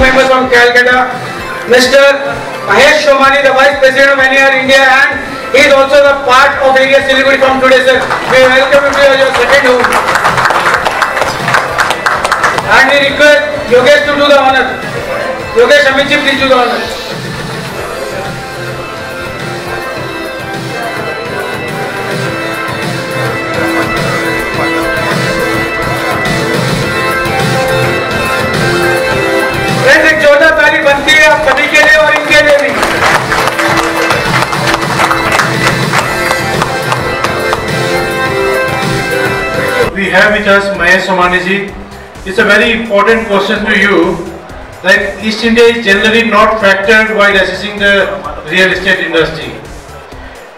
members from Calcutta, Mr. Mahesh Somani, the Vice President of NER India, and he is also the part of area Siliguri from today, sir. We welcome you to your second home. And we request Yogesh to do the honor. Yogesh Amitji, please do the honor. Friends, एक जोरदार ताली बनती है आप सभी के लिए और इनके लिए भी. We have with us Mahesh Somani ji. It's a very important question to you. Like East India is generally not factored while assessing the real estate industry,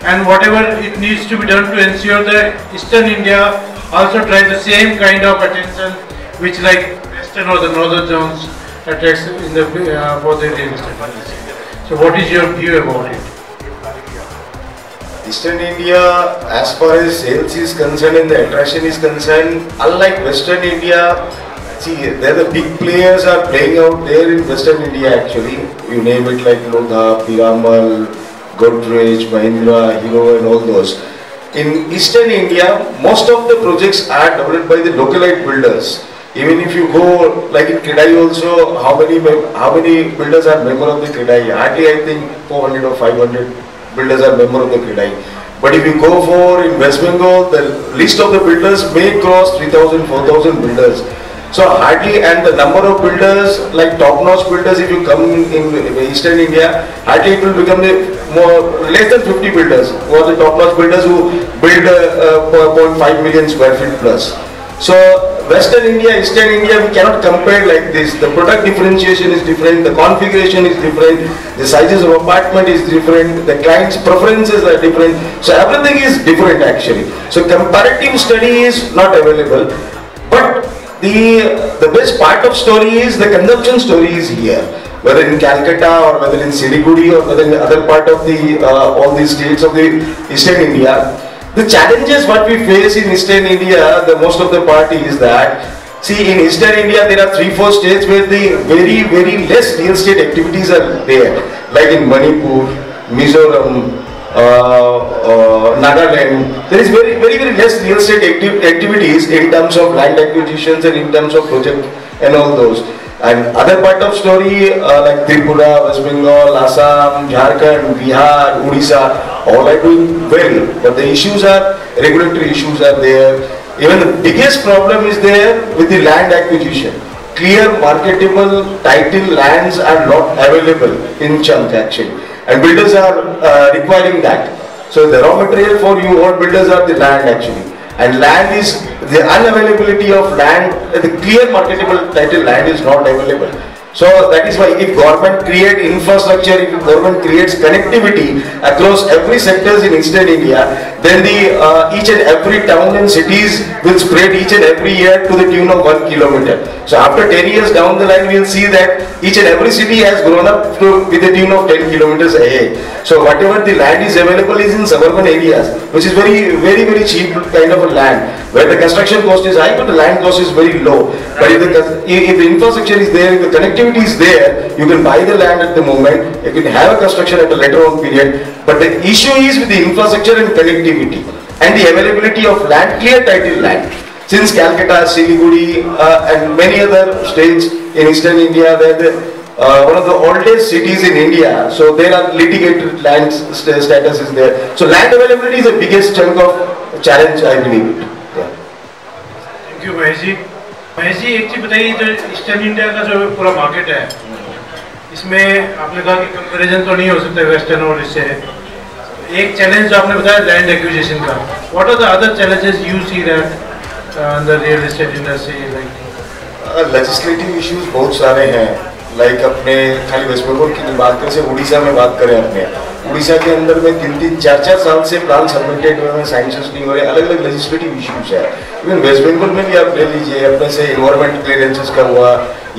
and whatever it needs to be done to ensure that Eastern India also drive the same kind of attention which like Western or the Northern zones attracts in the for the real estate industry. So what is your view about it? Eastern India, as far as sales is concerned and the attraction is concerned, unlike Western India, see, there the big players are playing out there in Western India actually. You name it like Lodha, Piramal, Godrej, Mahindra, Hero and all those. In Eastern India, most of the projects are developed by the localite builders. Even if you go like in Kredai also, how many builders are member of the Kredai? Hardly I think 400 or 500 builders are member of the Kredai. But if you go for in West Bengal, the list of the builders may cross 3,000, 4,000 builders. So hardly, and the number of builders like top-notch builders, if you come in Eastern India, hardly it will become less than 50 builders who are the top-notch builders who build 0.5 million square feet plus. So Western India, Eastern India, we cannot compare like this. The product differentiation is different, the configuration is different, the sizes of apartment is different, the client's preferences are different. So everything is different actually. So comparative study is not available. But the best part of story is the consumption story is here. Whether in Calcutta or whether in Siliguri or whether in the other part of the all these states of the Eastern India. The challenges what we face in Eastern India, the most of the part is that, see, in Eastern India there are 3-4 states where the very less real estate activities are there, like in Manipur, Mizoram, Nagaland. There is very less real estate activities in terms of land acquisitions and in terms of project and all those. And other part of story like Tripura, West Bengal, Assam, Jharkhand, Bihar, Odisha, all are doing well. But the issues are, regulatory issues are there. Even the biggest problem is there with the land acquisition. Clear marketable title lands are not available in chunk actually. And builders are requiring that. So the raw material for you all builders are the land actually. And land is, the unavailability of land, the clear marketable title land is not available. So that is why if government create infrastructure, if government creates connectivity across every sectors in Eastern India, then the each and every town and cities will spread each and every year to the tune of 1 kilometer. So after 10 years down the line, we will see that each and every city has grown up with the tune of 10 kilometers ahead. So whatever the land is available is in suburban areas, which is very cheap kind of a land, where the construction cost is high but the land cost is very low. But if the infrastructure is there, if the connectivity is there, you can buy the land at the moment, you can have a construction at a later on period. But the issue is with the infrastructure and connectivity and the availability of land, clear title land. Since Calcutta, Siliguri and many other states in Eastern India, where one of the oldest cities in India, so there are litigated land status is there. So land availability is the biggest chunk of challenge, I believe. Yeah. Thank you, Mahesh ji. Mahesh ji, एक चीज बताइए, जो eastern India का जो पूरा market है, इसमें आपने कहा कि कंपैरिजन तो नहीं हो सकता वेस्टर्न और इससे. एक चैलेंज जो आपने बताया लैंड एक्विजिशन का, what are the other challenges you see that in the real estate industry? Like legislative issues बहुत सारे हैं. लाइक अपने खाली वेस्ट बंगाल की बात करें, उड़ीसा में बात करें, अपने उड़ीसा के अंदर में 3-4 साल से प्लान सबमिटेड हुए हैं, साइंसेस नहीं हो रहे, अलग अलग लेजिस्लेटिव इश्यूज है. इवन वेस्ट बंगाल में भी आप ले लीजिए, अपने से इन्वायरमेंट क्लियरेंसेस का हुआ,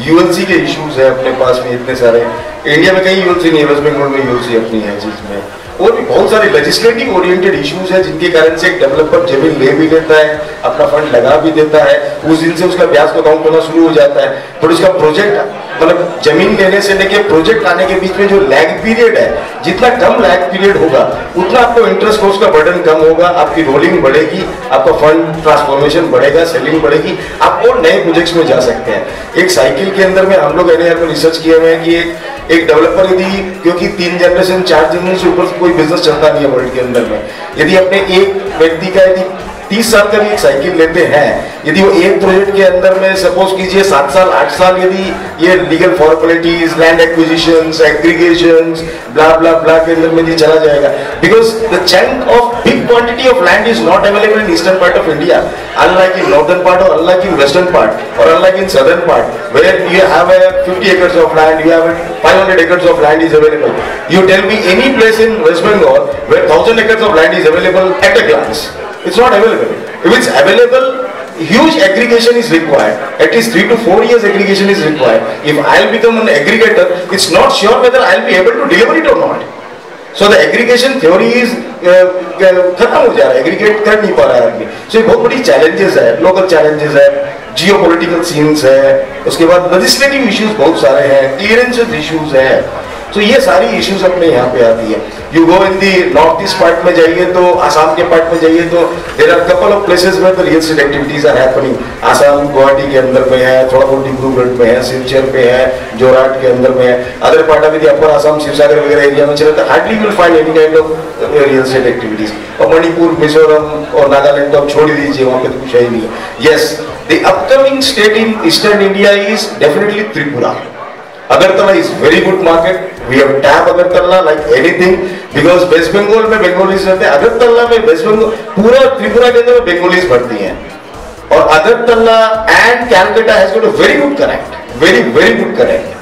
यूएलसी के इश्यूज है अपने पास में इतने सारे. इंडिया में कहीं यूएलसी नहीं है, वेस्ट बंगाल में यूएलसी अपनी है चीज में. और भी बहुत सारे लेजिस्लेटिव ओरिएंटेड इश्यूज है जिनके कारण से एक डेवलपर जमीन ले भी लेता है, अपना फंड लगा भी देता है, उस दिन से उसका ब्याज का काउंट होना शुरू हो जाता है, बट उसका प्रोजेक्ट मतलब जमीन लेने से लेके प्रोजेक्ट आने के बीच में जो लैग पीरियड है, जितना कम लैग पीरियड होगा उतना आपको इंटरेस्ट कॉस्ट का बर्डन कम होगा, आपकी रोलिंग बढ़ेगी, आपका फंड ट्रांसफॉर्मेशन बढ़ेगा, सेलिंग बढ़ेगी, आप और नए प्रोजेक्ट्स में जा सकते हैं। एक साइकिल के अंदर में हम लोग NIR में रिसर्च किए हुए हैं कि एक डेवलपर यदि, क्योंकि 3 जनरेशन 4 जनरेशन से ऊपर कोई बिजनेस चलता नहीं है वर्ल्ड के अंदर में, यदि अपने एक व्यक्ति का यदि 30 साल का भी एक साइकिल लेते हैं, यदि वो एक प्रोजेक्ट के अंदर में सपोज कीजिए 7 साल 8 साल यदि ये legal formalities, land acquisitions, aggregations, blah blah blah के अंदर में ये चला जाएगा, because the chunk of big quantity of land is not available in eastern part of India, unlike in northern part और अनलाइक इन वेस्टर्न पार्ट और unlike in southern part where you have 50 acres of land, you have 500 acres of land is available. You tell me any place in West Bengal where 1000 acres of land is available at a glance. It's not available. If it's available, huge aggregation is required. At least 3 to 4 years aggregation is required. If I'll become an aggregator, it's not sure whether I'll be able to deliver it or not. So the aggregation theory is खत्म हो जा रहा है, aggregate कर नहीं पा रहा है आदमी। So ये बहुत बड़ी challenges है, local challenges है, geopolitical scenes है, उसके बाद legislative issues बहुत सारे हैं, clearances issues है। तो ये सारी इश्यूज अपने यहाँ पे आती है। You go in the north east part में जाइए तो, आसाम के पार्ट में जाइए तो there are couple of places where the real estate activities are happening. Assam Guwahati के अंदर में है, थोड़ा बहुत डिब्रूगढ़ में है, सिलचर पे है, जोरहाट के अंदर में है, other part of the upper Assam, Sivasagar वगैरह एरिया में चले तो hardly will find any kind of real estate activities. और मणिपुर, मिजोरम और नागालैंड तो आप छोड़ दीजिए, वहाँ पे तो कुछ है ही नहीं है। Yes, the upcoming state in eastern India is definitely Tripura. Agartala is very good market. We have tap Agartala like anything because West Bengal में Bengalis रहते हैं, अगरतला में West Bengal पूरा त्रिपुरा के अंदर Bengalis भरती हैं और Agartala and Calcutta has got a very good connect, very good connect.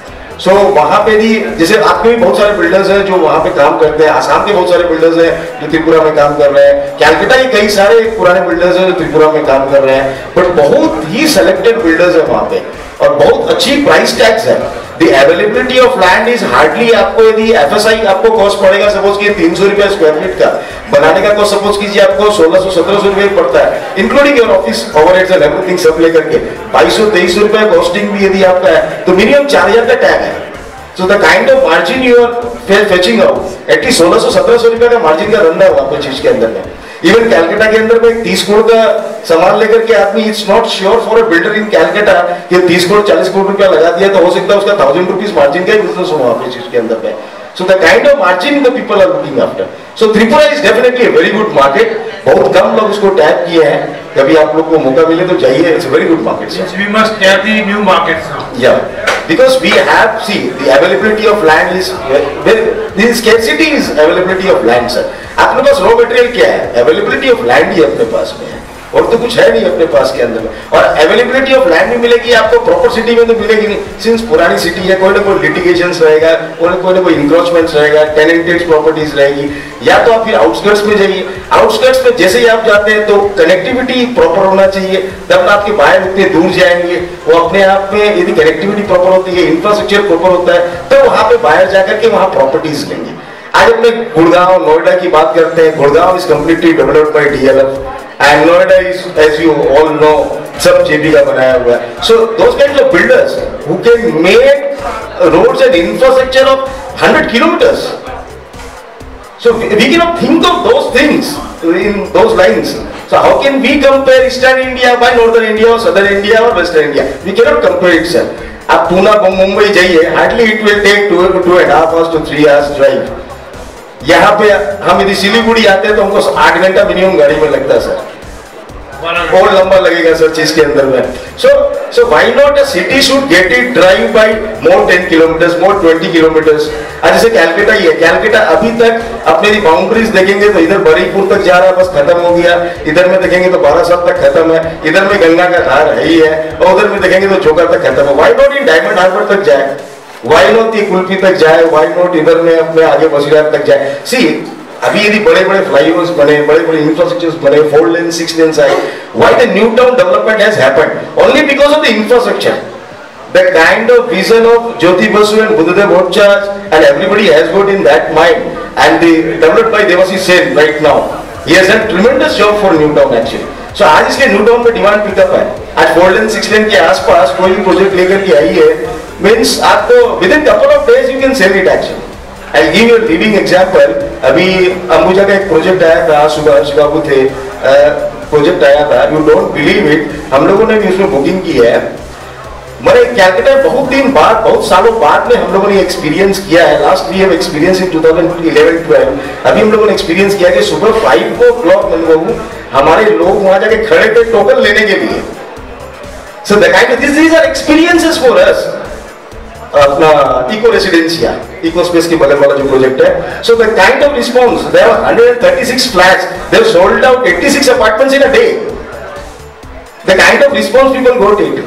So वहाँ पे भी जैसे आपके भी बहुत सारे बिल्डर्स हैं जो वहाँ पे काम करते हैं, आसाम के बहुत सारे बिल्डर्स हैं जो त्रिपुरा में काम कर रहे हैं, कैलकाटा के कई सारे पुराने बिल्डर्स हैं जो त्रिपुरा में काम कर रहे हैं, बट बहुत ही सेलेक्टेड बिल्डर्स हैं वहाँ पे और बहुत अच्छी प्राइस टैग्स है। The availability of land is hardly, आपको यदि FSI आपको कॉस्ट पड़ेगा सपोज कि 300 रुपया स्क्वायर फीट का, बनाने का कॉस्ट सपोज कीजिए आपको 1600-1700 रुपये पड़ता है, including your office overheads and everything सब लेकर के 2200-2300 रुपया कॉस्टिंग भी यदि आपका है तो मिनिमम 4000 का टैग है। So the kind of margin you are fetching out, at least 1600-1700 रुपये का मार्जिन का रन है वहाँ पे चीज के अंदर में। इवन कैलकाटा के अंदर में 30 करोड़ का सामान लेकर के आदमी, it's not sure for a builder in Calcutta कि 30 करोड़ 40 करोड़ रुपया लगा दिया तो हो सकता है उसका 1000 रुपीज मार्जिन का ही बिजनेस हो वहाँ पे चीज के अंदर में। So the kind of margin the people are looking after. So Tripura is definitely a very good market. बहुत कम लोग उसको टैप किए हैं, कभी आप लोग को मौका मिले तो जाइए, it's a very good market. Since we must tap the new markets now. Yeah, because we have, see, the availability of land is the scarcity is availability of land, sir. अपने पास रॉ मटेरियल क्या है? Availability of land ही अपने पास में है और तो कुछ है नहीं अपने पास के अंदर में। और अवेलेबिलिटी ऑफ लैंड भी मिलेगी आपको, प्रॉपर सिटी में तो मिलेगी नहीं, सिंस पुरानी सिटी है, कोई ना कोई लिटिगेशंस रहेगा, कोई ना कोई इंक्रोचमेंट्स रहेगा, टेनेंटेड प्रॉपर्टीज रहेगी, या तो आप फिर आउटस्कर्ट्स में जाइए। आउटस्कर्ट्स में जैसे ही आप जाते हैं तो कनेक्टिविटी प्रॉपर होना चाहिए, तब आपके बाहर उतने दूर जाएंगे, वो अपने आप में यदि कनेक्टिविटी प्रॉपर होती है, इंफ्रास्ट्रक्चर प्रॉपर होता है, तो वहां पे बाहर जाकर के वहां प्रॉपर्टीज लेंगे। आज अपने गुड़गांव, नोएडा की बात करते हैं। Gurgaon is completely developed by DLF and Noida is, as you all know, सब जेपी का बनाया हुआ है। So those kinds of builders who can make roads and infrastructure of 100 kilometers. So we cannot think of those things in those lines. So how can we compare Eastern India by Northern India or Southern India or Western India? We cannot compare it, sir. आप पूना मुंबई जाइए, hardly it will take 2.5 hours to 3 hours drive. यहाँ पे हम यदि सिलीगुड़ी आते हैं तो हमको 8 घंटा मिनिमम गाड़ी में लगता है सर, और लंबा लगेगा सर चीज के अंदर में। So why not a city should get it drive by more 10 kilometers, more 20 kilometers? आज जैसे कैलकाटा ही है, कैलकाटा अभी तक अपने बाउंड्रीज देखेंगे तो इधर बरीपुर तक जा रहा है, बस खत्म हो गया, इधर में देखेंगे तो 12 तक खत्म है, इधर में गंगा का धार है ही है, और उधर में देखेंगे तो चोका तक खत्म है। Why not in Diamond Harbour तक जाए? Why not ये कुल्फी तक जाए? Why not इधर में अपने आगे बसीरात तक जाए? See, अभी यदि बड़े बड़े फ्लाईओवर्स बने, बड़े बड़े इंफ्रास्ट्रक्चर्स बने, 4 lanes 6 lanes आए, why the new town development has happened? Only because of the infrastructure. The kind of vision of Jyoti Basu and Buddhadev Bhattacharya and everybody has got in that mind, and they developed by Devasi Sen right now. He has done tremendous job for new town actually. So आज इसके new town पे demand pickup है। आज 4 lane 6 lane के आसपास कोई भी project लेकर के आई है मीन्स आपको with in couple of days you can sell it actually. I give you living example. अभी अंबुजा का एक प्रोजेक्ट आया था, सुभाष बाबू थे, प्रोजेक्ट आया था. यू डोंट बिलीव इट, हम लोगों ने भी उसमें बुकिंग की है. मैंने कैलकाटा बहुत दिन बाद, बहुत सालों बाद में हम लोगों ने एक्सपीरियंस किया है. Last we have experience in 2011-12. अभी हम लोगों ने एक्सपीरियंस किया कि सुबह 5 o'clock हमारे लोग वहां जाके खड़े थे टोकन लेने के लिए. So the kind of these are experiences for us. अपना इको रेसिडेंसिया, इको स्पेस के बगल वाला जो प्रोजेक्ट है. So the kind of response, there are 136 flats, they have sold out 86 apartments in a day. The kind of response people got it.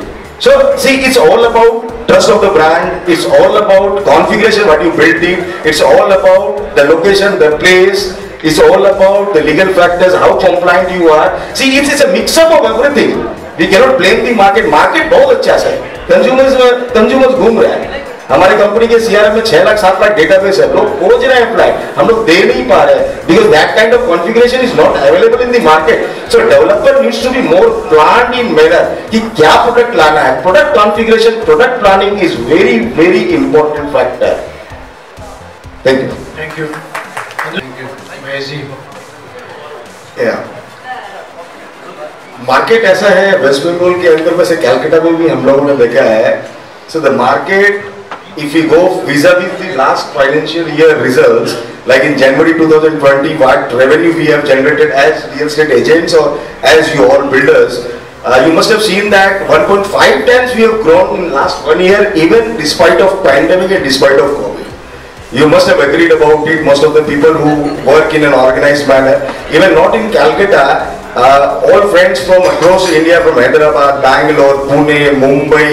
So see, it's all about trust of the brand. It's all about configuration, what you built it. It's all about the location, the place. It's all about the legal factors, how compliant you are. See, it's a mix-up of everything. We cannot blame the market. Market बहुत अच्छा है. Consumers घूम रहे हैं. हमारे company के CRM में 6 lakh 7 lakh database है. लोग खोज रहे हैं फ्लैट, हम लोग दे नहीं पा रहे हैं because that kind of configuration is not available in the market. So developer needs to be more planned in manner कि क्या प्रोडक्ट लाना है. Product configuration, product planning is very very important factor. Thank you. Thank you. Thank you. Amazing. Yeah. Market ऐसा है waste Bengal के अंदर में से कैलकाटा में भी हम लोगों ने देखा है. So the market, if we go vis-a-vis the last financial year results, like in January 2020, what revenue we have generated as real estate agents or as you all builders, you must have seen that 1.5 times we have grown in last 1 year, even despite of pandemic and despite of COVID. You must have agreed about it. Most of the people who work in an organized manner, even not in Calcutta, all friends from across India, from Hyderabad, Bangalore, Pune, Mumbai,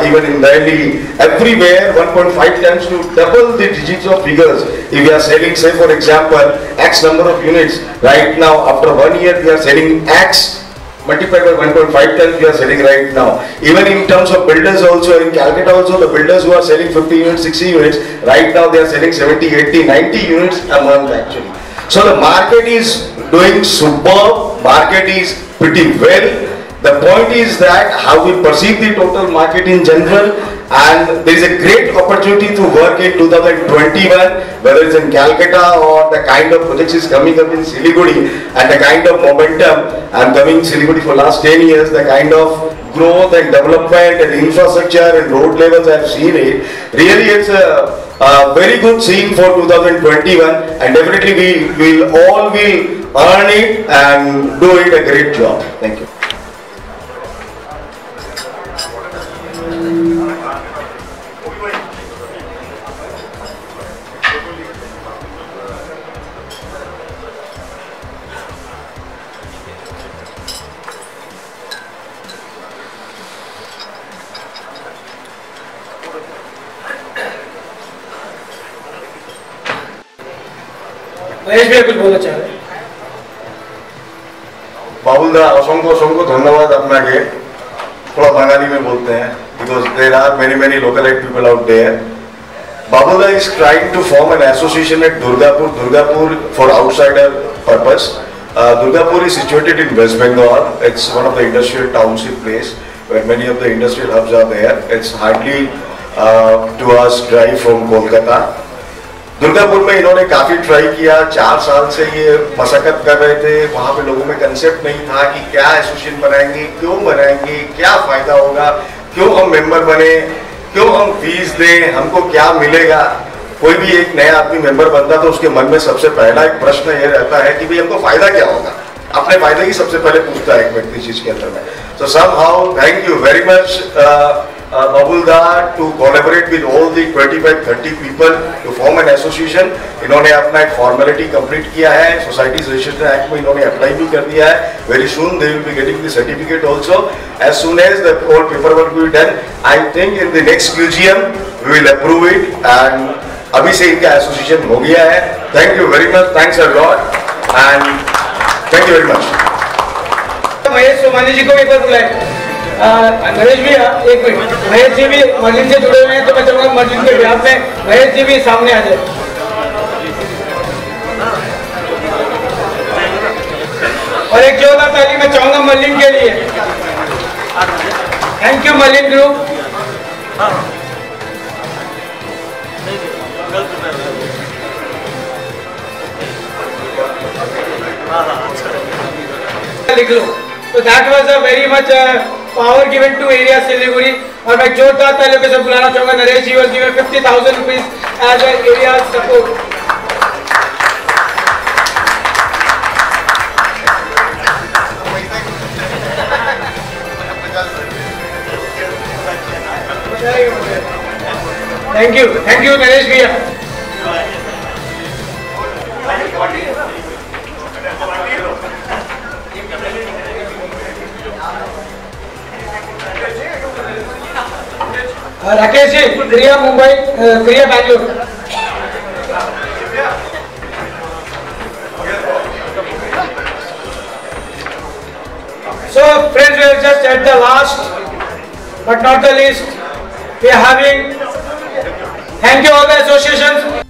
even in Delhi, everywhere 1.5 times to double the digits of figures. If we are selling, say for example, X number of units, right now after 1 year we are selling X multiplied by 1.5 times we are selling right now. Even in terms of builders also, in Calcutta also, the builders who are selling 50 units, 60 units, right now they are selling 70, 80, 90 units a month actually. So the market is doing superb, market is pretty well. The point is that how we perceive the total market in general, and there is a great opportunity to work in 2021, whether it's in Calcutta or the kind of projects is coming up in Siliguri and the kind of momentum. I'm coming Siliguri for last 10 years, the kind of growth and development and infrastructure and road levels I've seen it. Really it's a very good scene for 2021, and definitely we will all will earn it and do it a great job. Thank you. Mahesh भैया कुछ बोलना चाह रहे हैं. बाबुलदा असंख्य असंख्य धन्यवाद আপনাকে. थोड़ा बंगाली में बोलते हैं because there are many localite people out there. Babulda is trying to form an association at Durgapur for outsider purpose. Durgapur is situated in West Bengal. It's one of the industrial township place where many of the industrial hubs are there. It's hardly 2 hours drive from Kolkata. Durgapur में इन्होंने काफी try किया. 4 साल से ये मशक्कत कर रहे थे. वहाँ पे लोगों में कंसेप्ट नहीं था कि क्या एसोसिएशन बनाएंगे, क्यों बनाएंगे, क्या फायदा होगा, क्यों हम मेंबर बने, क्यों हम फीस दें, हमको क्या मिलेगा. कोई भी एक नया आदमी मेंबर बनता तो उसके मन में सबसे पहला एक प्रश्न ये रहता है कि भाई हमको फायदा क्या होगा. अपने फायदे की सबसे पहले पूछता है एक व्यक्ति चीज के अंदर में. सो somehow thank you very much Babulda to collaborate with all the 25-30 people to form an association. इन्होंने अपना एक फॉर्मेलिटी कंप्लीट किया है. सोसाइटीज रजिस्ट्रेशन एक्ट में इन्होंने अप्लाई भी कर दिया है. Very soon they will be getting the certificate also. As soon as the whole paper work will be done, I think in the next QGM we will approve it. And अभी से इनका association हो गया है. Thank you very much. Thanks a lot and thank you very much. Mahesh Somani ji को एक बार बुलाएं. महेश भैया एक मिनट. महेश जी भी मर्लिन से जुड़े हुए हैं तो मैं चाहूंगा मर्लिन के बिहाफ में महेश जी भी सामने आ जाए. और एक जोरदार ताली मैं चाहूंगा मर्लिन के लिए. Thank you Merlin group. लिख लो. So that was a very much power given to area Siliguri. और मैं जोरदार तालियों के साथ बुलाना चाहूँगा नरेश जी was given 50,000 rupees as an area support. Thank you Naresh भैया. राकेश जी, क्रिया मुंबई, क्रिया Bangalore. So friends, we are just at the last, but not the least. We are having. Thank you all the associations.